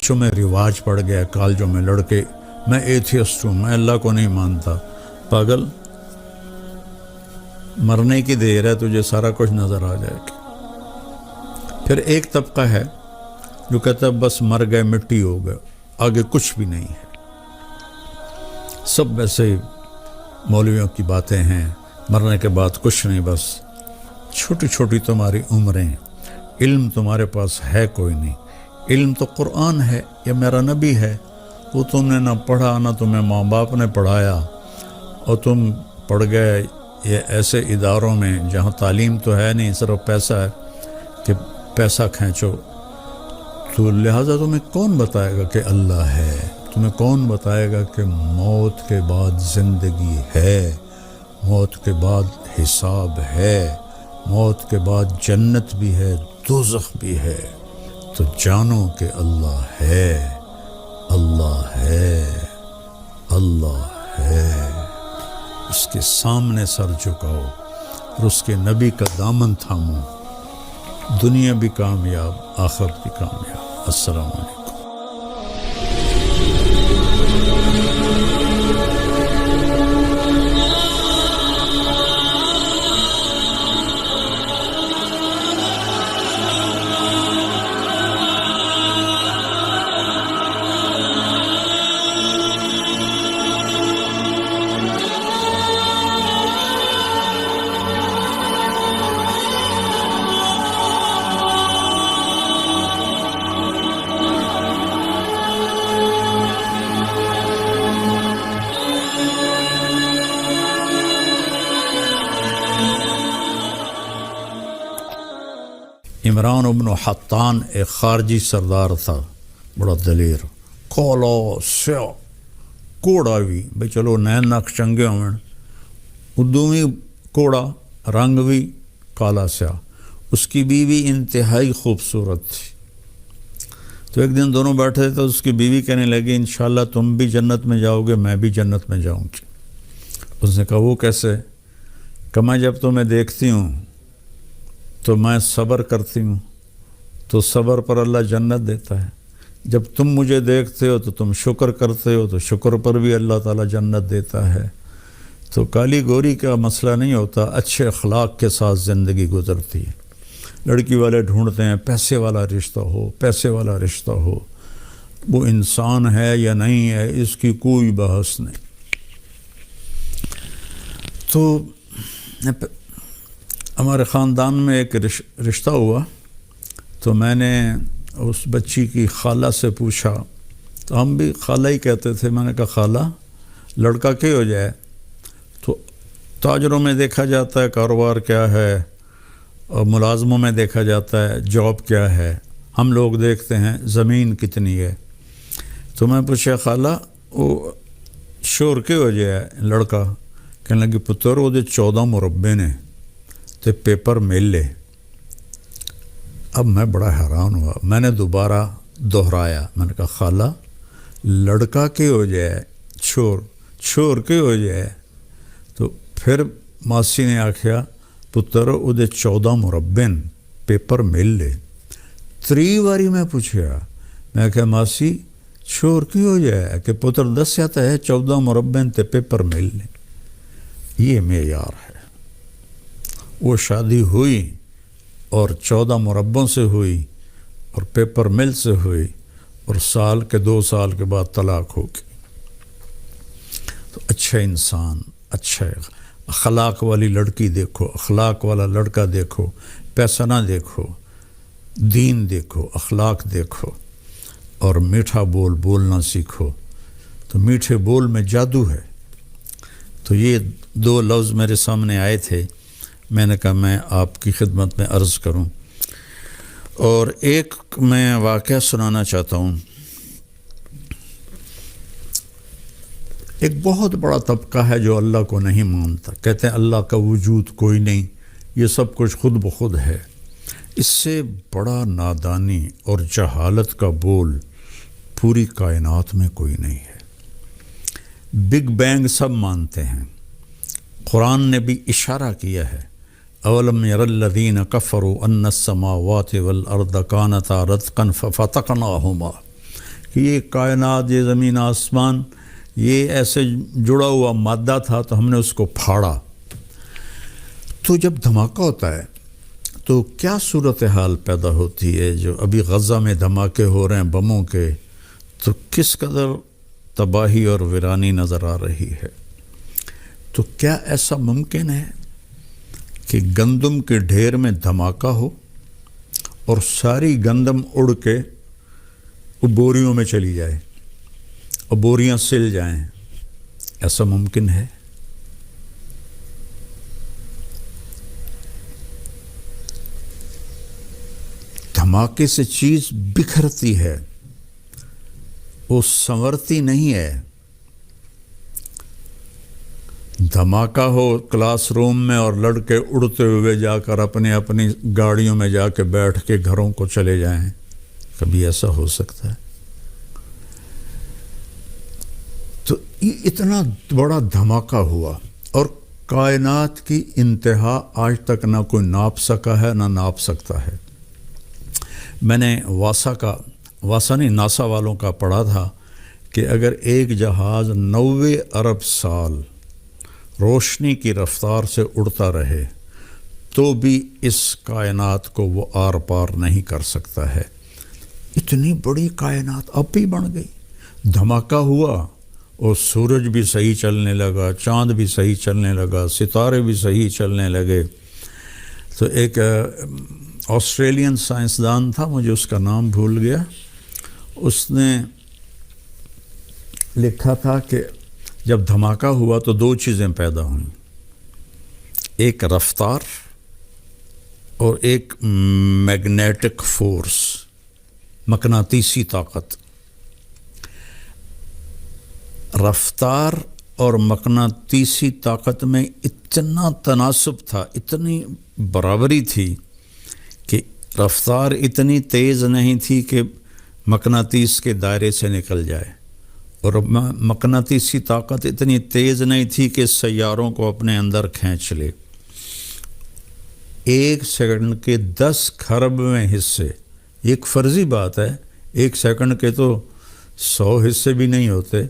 بچوں میں رواج پڑ گیا کالجوں میں لڑکے، میں ایتھیسٹ ہوں، میں اللہ کو نہیں مانتا۔ پاگل، مرنے کی دیر ہے، تجھے سارا کچھ نظر آ جائے گا۔ پھر ایک طبقہ ہے جو کہتا ہے بس مر گئے، مٹی ہو گئے، آگے کچھ بھی نہیں ہے۔ سب ویسے مولویوں کی باتیں ہیں، مرنے کے بعد کچھ نہیں، بس چھوٹی چھوٹی تمہاری عمریں، علم تمہارے پاس ہے کوئی نہیں۔ علم تو قرآن ہے، یہ میرا نبی ہے، وہ تم نے نہ پڑھا نہ تمہیں ماں باپ نے پڑھایا، اور تم پڑھ گئے یہ ایسے اداروں میں جہاں تعلیم تو ہے نہیں، صرف پیسہ ہے کہ پیسہ کھینچو۔ تو لہٰذا تمہیں کون بتائے گا کہ اللہ ہے؟ تمہیں کون بتائے گا کہ موت کے بعد زندگی ہے، موت کے بعد حساب ہے، موت کے بعد جنت بھی ہے، دوزخ بھی ہے؟ تو جانو کہ اللہ ہے، اللہ ہے، اللہ ہے۔ اس کے سامنے سر جھکاؤ اور اس کے نبی کا دامن تھامو، دنیا بھی کامیاب، آخرت بھی کامیاب۔ السلام علیکم۔ عمران بن حطان ایک خارجی سردار تھا، بڑا دلیر، کالا سیاہ، کوڑا بھی، بھئی چلو نین ناک چنگے ہوئے، ادو بھی کوڑا، رنگ بھی کالا سیاہ۔ اس کی بیوی انتہائی خوبصورت تھی۔ تو ایک دن دونوں بیٹھے تو اس کی بیوی کہنے لگی انشاءاللہ تم بھی جنت میں جاؤ گے، میں بھی جنت میں جاؤں گی۔ اس نے کہا وہ کیسے؟ کہ میں جب تمہیں دیکھتی ہوں تو میں صبر کرتی ہوں، تو صبر پر اللہ جنت دیتا ہے، جب تم مجھے دیکھتے ہو تو تم شکر کرتے ہو تو شکر پر بھی اللہ تعالیٰ جنت دیتا ہے۔ تو کالی گوری کا مسئلہ نہیں ہوتا، اچھے اخلاق کے ساتھ زندگی گزرتی ہے۔ لڑکی والے ڈھونڈتے ہیں پیسے والا رشتہ ہو، پیسے والا رشتہ ہو، وہ انسان ہے یا نہیں ہے اس کی کوئی بحث نہیں۔ تو ہمارے خاندان میں ایک رشتہ ہوا، تو میں نے اس بچی کی خالہ سے پوچھا، تو ہم بھی خالہ ہی کہتے تھے، میں نے کہا خالہ لڑکا کیا ہو جائے؟ تو تاجروں میں دیکھا جاتا ہے کاروبار کیا ہے، اور ملازموں میں دیکھا جاتا ہے جاب کیا ہے، ہم لوگ دیکھتے ہیں زمین کتنی ہے۔ تو میں پوچھا خالہ وہ شور کیا ہو جائے لڑکا؟ کہنے لگی پتر وہ 14 مربے نے تے پیپر مل لے۔ اب میں بڑا حیران ہوا، میں نے دوبارہ دہرایا، میں نے کہا خالہ لڑکا کے ہو جائے، چھور کے ہو جائے؟ تو پھر ماسی نے آکھیا پتر وہ 14 مربن پیپر مل لے۔ 3 باری میں پوچھا، میں کہا ماسی چھور کی ہو جائے کہ پتر دس جاتا ہے 14 مربن تے پیپر مل لے۔ یہ معیار ہے۔ وہ شادی ہوئی اور 14 مربوں سے ہوئی اور پیپر مل سے ہوئی، اور 2 سال کے بعد طلاق ہو گئی۔ تو اچھا انسان، اچھا اخلاق والی لڑکی دیکھو، اخلاق والا لڑکا دیکھو، پیسہ نہ دیکھو، دین دیکھو، اخلاق دیکھو، اور میٹھا بول بولنا سیکھو۔ تو میٹھے بول میں جادو ہے۔ تو یہ 2 لفظ میرے سامنے آئے تھے، میں نے کہا میں آپ کی خدمت میں عرض کروں۔ اور ایک میں واقعہ سنانا چاہتا ہوں۔ ایک بہت بڑا طبقہ ہے جو اللہ کو نہیں مانتا، کہتے ہیں اللہ کا وجود کوئی نہیں، یہ سب کچھ خود بخود ہے۔ اس سے بڑا نادانی اور جہالت کا بول پوری کائنات میں کوئی نہیں ہے۔ بگ بینگ سب مانتے ہیں، قرآن نے بھی اشارہ کیا ہے، اولم یر الذین کفروا ان السماوات والارض کانتا رتقا ففتقناہما، کہ یہ کائنات، یہ زمین آسمان، یہ ایسے جڑا ہوا مادہ تھا تو ہم نے اس کو پھاڑا۔ تو جب دھماکہ ہوتا ہے تو کیا صورتحال پیدا ہوتی ہے؟ جو ابھی غزہ میں دھماکے ہو رہے ہیں بموں کے، تو کس قدر تباہی اور ویرانی نظر آ رہی ہے۔ تو کیا ایسا ممکن ہے کہ گندم کے ڈھیر میں دھماکہ ہو اور ساری گندم اڑ کے بوریوں میں چلی جائے اور بوریاں سل جائیں؟ ایسا ممکن ہے؟ دھماکے سے چیز بکھرتی ہے، وہ سنورتی نہیں ہے۔ دھماکہ ہو کلاس روم میں اور لڑکے اڑتے ہوئے جا کر اپنی گاڑیوں میں جا کے بیٹھ کے گھروں کو چلے جائیں، کبھی ایسا ہو سکتا ہے؟ تو یہ اتنا بڑا دھماکہ ہوا اور کائنات کی انتہا آج تک نہ کوئی ناپ سکا ہے نہ ناپ سکتا ہے۔ میں نے ناسا والوں کا پڑھا تھا کہ اگر ایک جہاز 90 ارب سال روشنی کی رفتار سے اڑتا رہے تو بھی اس کائنات کو وہ آر پار نہیں کر سکتا ہے۔ اتنی بڑی کائنات اب بھی بن گئی۔ دھماکہ ہوا اور سورج بھی صحیح چلنے لگا، چاند بھی صحیح چلنے لگا، ستارے بھی صحیح چلنے لگے۔ تو ایک آسٹریلین سائنسدان تھا، مجھے اس کا نام بھول گیا، اس نے لکھا تھا کہ جب دھماکہ ہوا تو 2 چیزیں پیدا ہوئیں، ایک رفتار اور ایک میگنیٹک فورس، مقناطیسی طاقت۔ رفتار اور مقناطیسی طاقت میں اتنا تناسب تھا، اتنی برابری تھی کہ رفتار اتنی تیز نہیں تھی کہ مقناطیس کے دائرے سے نکل جائے، اور مقناطیسی طاقت اتنی تیز نہیں تھی کہ سیاروں کو اپنے اندر کھینچ لے۔ 1 سیکنڈ کے 10 کھربویں حصے، ایک فرضی بات ہے، 1 سیکنڈ کے تو 100 حصے بھی نہیں ہوتے،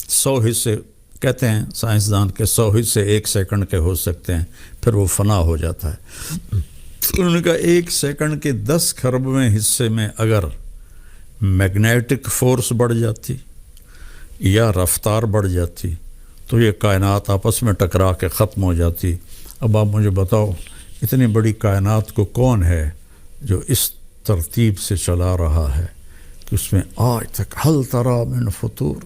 100 حصے کہتے ہیں سائنسدان کے 100 حصے 1 سیکنڈ کے ہو سکتے ہیں، پھر وہ فنا ہو جاتا ہے۔ انہوں نے کہا 1 سیکنڈ کے 10 کھربویں حصے میں اگر میگنیٹک فورس بڑھ جاتی یا رفتار بڑھ جاتی تو یہ کائنات آپس میں ٹکرا کے ختم ہو جاتی۔ اب آپ مجھے بتاؤ اتنی بڑی کائنات کو کون ہے جو اس ترتیب سے چلا رہا ہے کہ اس میں آج تک حل تری من فطور،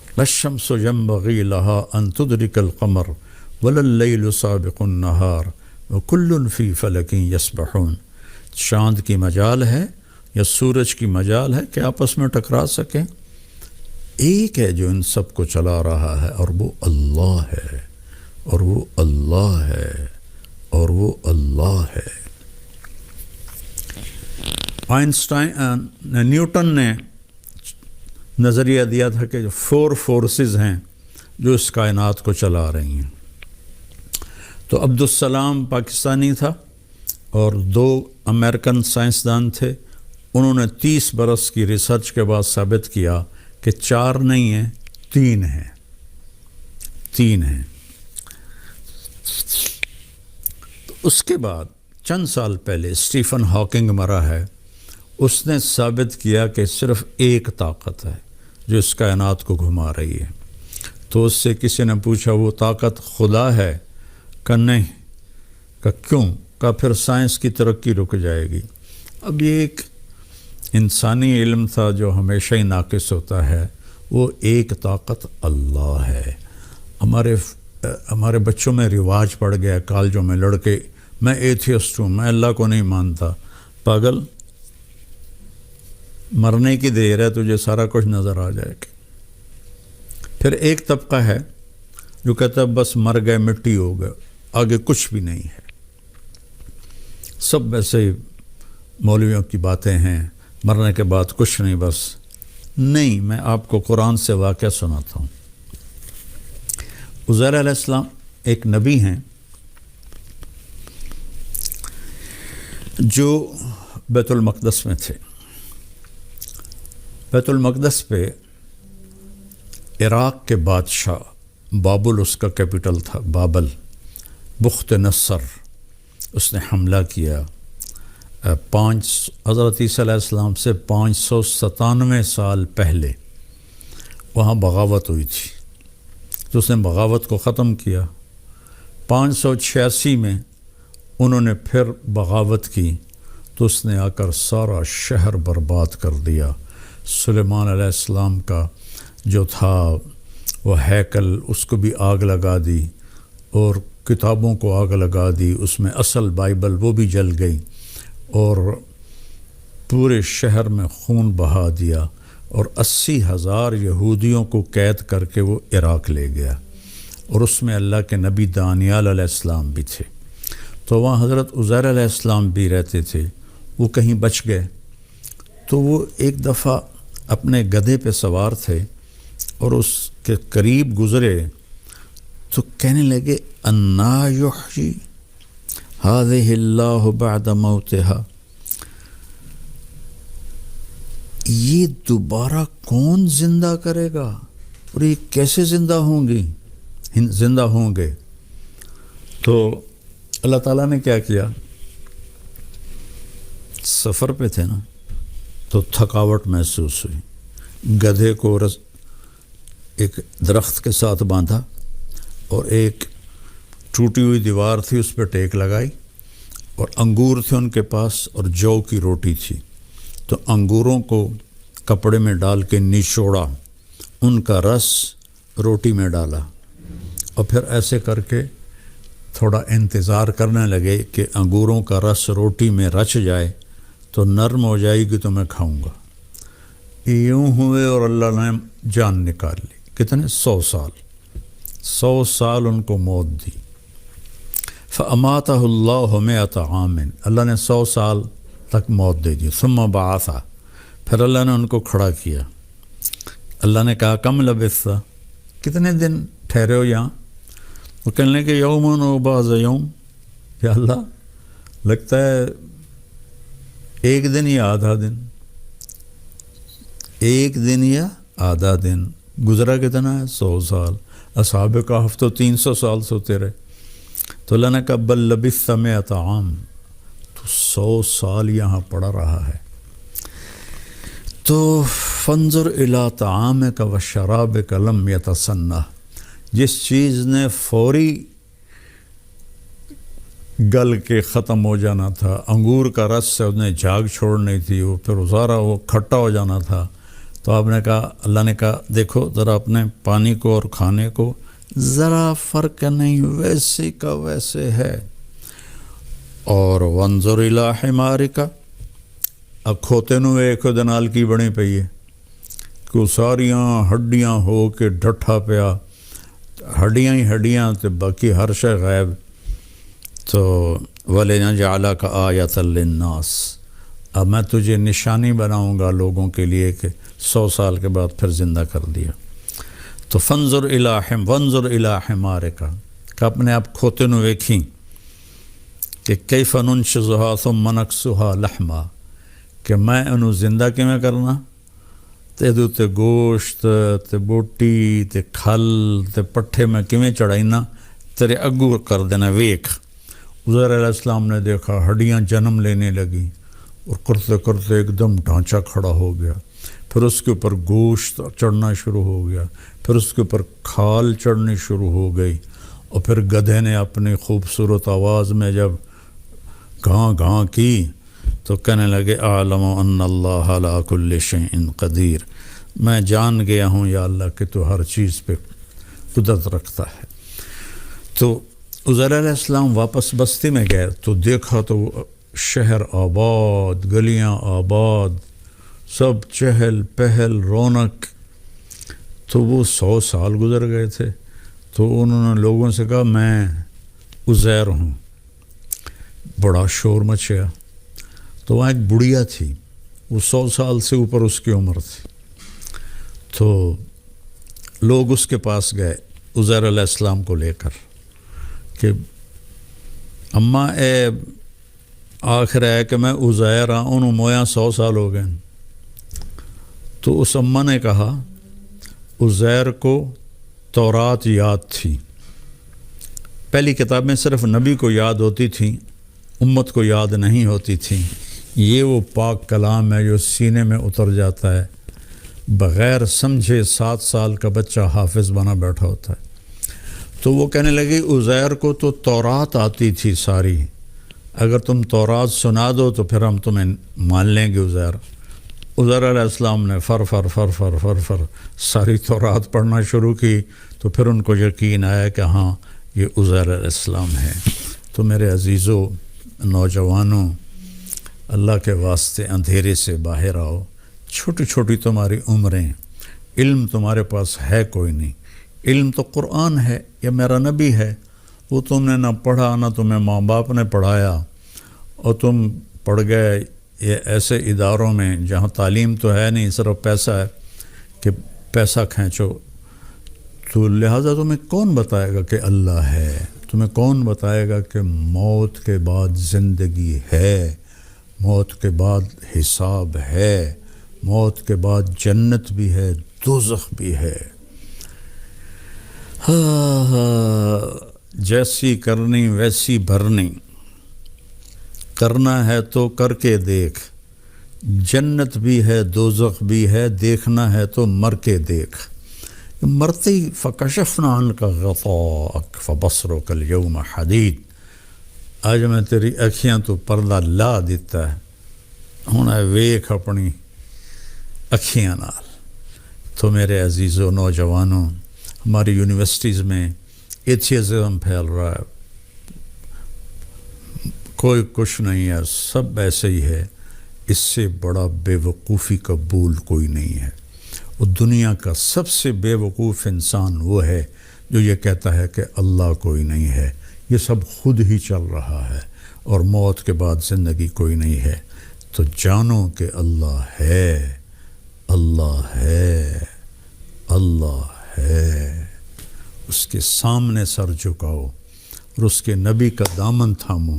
لا الشمس ينبغي لها ان تدرك القمر ولا الليل سابق النهار وكل في فلك يسبحون۔ چاند کی مجال ہے یا سورج کی مجال ہے کہ آپس میں ٹکرا سکیں؟ ایک ہے جو ان سب کو چلا رہا ہے، اور وہ اللہ ہے، اور وہ اللہ ہے، اور وہ اللہ ہے۔ نیوٹن نے نظریہ دیا تھا کہ 4 فورسز ہیں جو اس کائنات کو چلا رہی ہیں۔ تو عبدالسلام پاکستانی تھا اور 2 امریکن سائنسدان تھے، انہوں نے 30 برس کی ریسرچ کے بعد ثابت کیا کہ 4 نہیں ہیں، 3 ہیں، 3 ہیں۔ تو اس کے بعد چند سال پہلے اسٹیفن ہاکنگ مرا ہے، اس نے ثابت کیا کہ صرف ایک طاقت ہے جو اس کائنات کو گھما رہی ہے۔ تو اس سے کسی نے پوچھا وہ طاقت خدا ہے؟ کہ نہیں۔ کہ کیوں؟ کہ پھر سائنس کی ترقی رک جائے گی۔ اب یہ ایک انسانی علم تھا جو ہمیشہ ہی ناقص ہوتا ہے، وہ ایک طاقت اللہ ہے۔ ہمارے بچوں میں رواج پڑ گیا، کالجوں میں لڑکے میں ایتھیسٹ ہوں، میں اللہ کو نہیں مانتا۔ پاگل، مرنے کی دیر ہے، تجھے سارا کچھ نظر آ جائے گا۔ پھر ایک طبقہ ہے جو کہتا ہے بس مر گئے، مٹی ہو گئے، آگے کچھ بھی نہیں ہے، سب ویسے ہی مولویوں کی باتیں ہیں، مرنے کے بعد کچھ نہیں۔ بس نہیں، میں آپ کو قرآن سے واقعہ سناتا ہوں۔ عزیر علیہ السلام ایک نبی ہیں جو بیت المقدس میں تھے، بیت المقدس پہ عراق کے بادشاہ بابل اس کا کیپٹل تھا، بابل، بخت نصر، اس نے حملہ کیا. حضرت عیسیٰ علیہ السلام سے 597 سال پہلے وہاں بغاوت ہوئی تھی، تو اس نے بغاوت کو ختم کیا. 586 میں انہوں نے پھر بغاوت کی تو اس نے آ کر سارا شہر برباد کر دیا. سلیمان علیہ السلام کا جو تھا وہ ہیکل، اس کو بھی آگ لگا دی، اور کتابوں کو آگ لگا دی، اس میں اصل بائبل وہ بھی جل گئی، اور پورے شہر میں خون بہا دیا، اور 80,000 یہودیوں کو قید کر کے وہ عراق لے گیا، اور اس میں اللہ کے نبی دانیال علیہ السلام بھی تھے. تو وہاں حضرت عزیر علیہ السلام بھی رہتے تھے. وہ کہیں بچ گئے تو وہ ایک دفعہ اپنے گدھے پہ سوار تھے اور اس کے قریب گزرے تو کہنے لگے انا یحیی ہذہ اللہ بعد موتہا، یہ دوبارہ کون زندہ کرے گا اور یہ کیسے زندہ ہوں گے. تو اللہ تعالیٰ نے کیا کیا، سفر پہ تھے نا تو تھکاوٹ محسوس ہوئی، گدھے کو ایک درخت کے ساتھ باندھا اور ایک ٹوٹی ہوئی دیوار تھی اس پہ ٹیک لگائی، اور انگور تھے ان کے پاس اور جو کی روٹی تھی، تو انگوروں کو کپڑے میں ڈال کے نچوڑا، ان کا رس روٹی میں ڈالا، اور پھر ایسے کر کے تھوڑا انتظار کرنے لگے کہ انگوروں کا رس روٹی میں رچ جائے تو نرم ہو جائے گی تو میں کھاؤں گا. یوں ہوئے اور اللہ نے جان نکال لی. کتنے؟ 100 سال ان کو موت دی. فَأَمَاتَهُ اللَّهُ مِئَةَ عَامٍ، اللہ نے 100 سال تک موت دے دی. ثُمَّ بَعَثَ، پھر اللہ نے ان کو کھڑا کیا. اللہ نے کہا کم لبثت، کتنے دن ٹھہرے ہو یہاں؟ وہ کہنے لگے یومن و بعض یوم، یا اللہ لگتا ہے ایک دن یا آدھا دن، ایک دن یا آدھا دن. گزرا کتنا ہے؟ 100 سال. اصحاب کہف تو 300 سال سوتے رہے. تو اللہ نے کہا بل لبثت 100 عام، تو 100 سال یہاں پڑا رہا ہے. تو فانظر الی طعامک و شرابک لم یتسنہ، جس چیز نے فوری گل کے ختم ہو جانا تھا، انگور کا رس سے اس نے جھاگ چھوڑنی تھی، وہ پھر سارا وہ کھٹا ہو جانا تھا، تو آپ نے کہا، اللہ نے کہا دیکھو ذرا اپنے پانی کو اور کھانے کو ذرا فرق نہیں، ویسے کا ویسے ہے. اور وانظر الی حمارک، اب کھوتے نو ایک دنال کی بنی پئی ہے کہ ساریاں ہڈیاں ہو کے ڈٹھا پیا، ہڈیاں ہی ہڈیاں تے باقی ہر شے غائب. تو وَلِنَجْعَلَكَ آیَةً لِلنَّاسِ، اب میں تجھے نشانی بناؤں گا لوگوں کے لیے کہ 100 سال کے بعد پھر زندہ کر دیا. تو وانظر الی حمارک، کہ اپنے آپ کھوتے نو ویکھیں کہ کیف ننشزها ثم نکسوها لحما، کہ میں انہوں زندہ کیویں کرنا، تے دوتے گوشت تے بوٹی تے کھل تے پٹھے میں کیویں چڑھائینا، تیرے اگو کر دینا ویکھ. عزیر علیہ السلام نے دیکھا ہڈیاں جنم لینے لگی اور کرتے کرتے ایک دم ڈھانچہ کھڑا ہو گیا، پھر اس کے اوپر گوشت چڑھنا شروع ہو گیا، پھر اس کے اوپر کھال چڑھنی شروع ہو گئی، اور پھر گدھے نے اپنی خوبصورت آواز میں جب گاں گاں کی تو کہنے لگے اعلم ان اللہ علی کل شیء قدیر، میں جان گیا ہوں یا اللہ کہ تو ہر چیز پہ قدرت رکھتا ہے. تو عزیر علیہ السلام واپس بستی میں گئے تو دیکھا تو شہر آباد، گلیاں آباد، سب چہل پہل رونق. تو وہ 100 سال گزر گئے تھے. تو انہوں نے لوگوں سے کہا میں عزیر ہوں. بڑا شور مچیا. تو وہاں ایک بڑھیا تھی، وہ 100 سال سے اوپر اس کی عمر تھی. تو لوگ اس کے پاس گئے عزیر علیہ السلام کو لے کر کہ اماں اے آخر ہے کہ میں عزیر ہاں، انہوں مویاں 100 سال ہو گئے. تو اس اماں نے کہا عزیر کو تورات یاد تھی، پہلی کتابیں صرف نبی کو یاد ہوتی تھیں، امت کو یاد نہیں ہوتی تھیں، یہ وہ پاک کلام ہے جو سینے میں اتر جاتا ہے، بغیر سمجھے 7 سال کا بچہ حافظ بنا بیٹھا ہوتا ہے۔ تو وہ کہنے لگی عزیر کو تو تورات آتی تھی ساری، اگر تم تورات سنا دو تو پھر ہم تمہیں مان لیں گے۔ عزیر علیہ السلام نے فر فر فر فر فر فر ساری تورات پڑھنا شروع کی، تو پھر ان کو یقین آیا کہ ہاں یہ عزیر علیہ السلام ہے۔ تو میرے عزیزو، نوجوانوں، اللہ کے واسطے اندھیرے سے باہر آؤ، چھوٹی چھوٹی تمہاری عمریں، علم تمہارے پاس ہے کوئی نہیں، علم تو قرآن ہے یا میرا نبی ہے، وہ تم نے نہ پڑھا نہ تمہیں ماں باپ نے پڑھایا، اور تم پڑھ گئے یہ ایسے اداروں میں جہاں تعلیم تو ہے نہیں، صرف پیسہ ہے کہ پیسہ کھینچو۔ تو لہٰذا تمہیں کون بتائے گا کہ اللہ ہے؟ تمہیں کون بتائے گا کہ موت کے بعد زندگی ہے، موت کے بعد حساب ہے، موت کے بعد جنت بھی ہے، دوزخ بھی ہے؟ جیسی کرنی ویسی بھرنی، کرنا ہے تو کر کے دیکھ، جنت بھی ہے دوزخ بھی ہے، دیکھنا ہے تو مر کے دیکھ۔ مرتے ہی فکشفنا عنک غطاءک فبصرک اليوم حدید، آج میں تیری اکھیاں تو پردہ لا دیتا ہے، ہن ویکھ اپنی اکھیاں نال۔ تو میرے عزیزو، نوجوانوں، ہماری یونیورسٹیز میں ایتھیزم پھیل رہا ہے، کوئی کچھ نہیں ہے، سب ایسے ہی ہے، اس سے بڑا بے وقوفی کا بول کوئی نہیں ہے۔ اور دنیا کا سب سے بے وقوف انسان وہ ہے جو یہ کہتا ہے کہ اللہ کوئی نہیں ہے، یہ سب خود ہی چل رہا ہے، اور موت کے بعد زندگی کوئی نہیں ہے۔ تو جانو کہ اللہ ہے، اللہ ہے، اللہ ہے، اس کے سامنے سر جھکاؤ اور اس کے نبی کا دامن تھامو،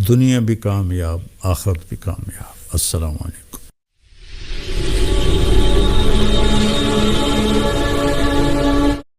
دنیا بھی کامیاب، آخرت بھی کامیاب۔ السلام علیکم۔